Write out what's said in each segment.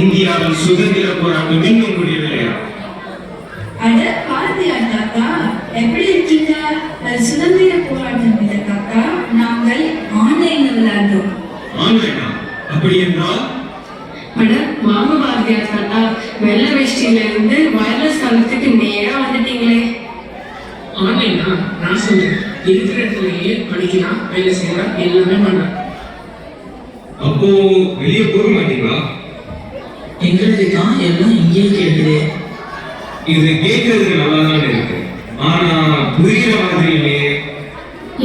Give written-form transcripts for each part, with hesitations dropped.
இந்தியாவின் சுதந்திர போராட்டம் இன்னும் முடியவில்லையா? அட பாரதியார் தாத்தா, எப்படி இருக்கீங்க? அது சுதந்திர போராட்டம் இல்லை தாத்தா, நாங்கள் ஆன்லைன்ல விளையாடுறோம். ஆன்லைனா? அப்படி என்றால்? அட மாமா பாரதியார் தாத்தா, வெள்ள வேஷ்டியில இருந்து வயர்லெஸ் காலத்துக்கு நேரா வந்துட்டீங்களே. ஆன்லைனா? நான் சொல்றேன், இருக்கிற இடத்துலயே படிக்கலாம், வேலை செய்யலாம், எல்லாமே பண்ணலாம். அப்போ வெளியே போக மாட்டீங்களா? எங்களுக்கு தான் எல்லாம் இங்கே கேட்குது. இது கேட்கறதுக்கு நல்லா தான் இருக்கு, ஆனா புரிகிற மாதிரி இல்லையே.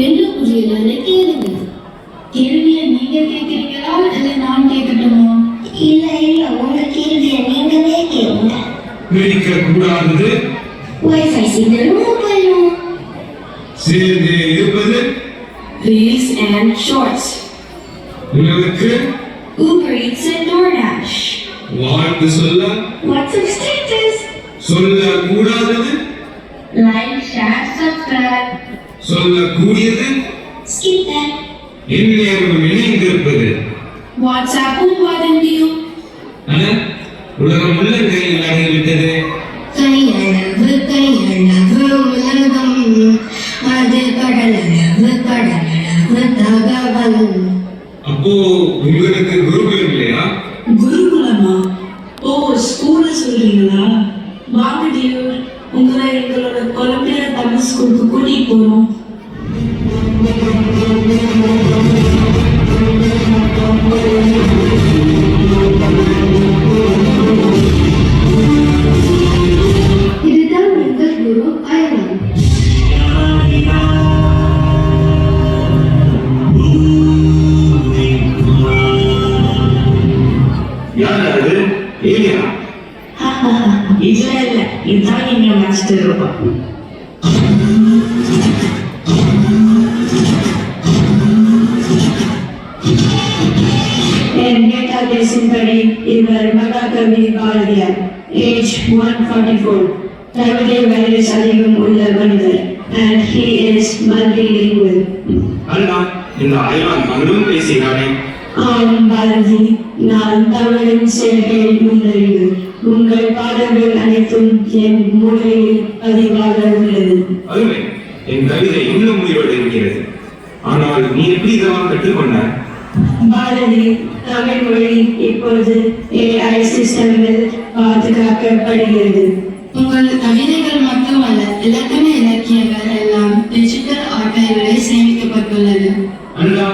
என்ன புரியல? கேளுங்க. கேள்வியை நீங்க கேட்கிறீங்களா இல்ல நான் கேட்கட்டுமா? இல்ல உங்க கேள்வியை நீங்களே கேளுங்க. பிடிக்க கூடாதது வைஃபை சிக்னலும் மொபைலும் சேர்ந்து இருப்பது Reels and shorts. உங்களுக்கு Uber Eats and DoorDash. வாழ்த்து சொல்ல வாட்ஸ்அப் ஸ்டேட்டஸ் சொல்ல கூடாதது Like, share, subscribe. சொல்லக்கூடியது ஸ்கிப் தட் எந்நேரமும் இணைந்திருப்பது. WhatsApp-உம் வதந்தியும். உலகம் உள்ள கையில் அடங்கிவிட்டது. கையளவு உலகம், அது கடலளவு தகவல். அப்போ உங்களுக்கு குருகுலம் இல்லையா? குருகுலமா? ஓ, ஸ்கூல்ல சொல்றீங்களா? வாங்க டியூர், உங்களை எங்களோட கொலம்பியா தமிழ் ஸ்கூலுக்கு கூட்டிட்டு போறோம். இதுதான் எங்கள் குரு ஐரன். யார் அது? ஏலியா? இல்ல இல்ல, இதுதான் எங்க மாஸ்டர் ரூபா. என் டேட்டாபேஸின்படி இவர் மகாகவி பாரதியார், ஏஜ் 144, தகுதி வயது அதிகம் உள்ள மனிதர், and he is multilingual. அல்லா, இந்த ஐரான் தமிழும் பேசுகிறானே. ஆம் பாரதி, நான் தமிழின் செயல்களில் முன்னறிவு. உங்கள் பாடல்கள் அனைத்தும் என் மூளையில் பதிவாக உள்ளது. அருமை, என் கவிதை இன்னும் உயிரோடு இருக்கிறது. ஆனால் நீ எப்படி இதெல்லாம் கற்றுக்கொண்ட? பாரதி, தமிழ் மொழி இப்பொழுது AI சிஸ்டமில் பாதுகாக்கப்படுகிறது. உங்கள் கவிதைகள் மட்டுமல்ல, இலக்கண இலக்கியங்கள் எல்லாம் டிஜிட்டல் ஆர்கைவில் சேமிக்கப்பட்டுள்ளது. அல்லா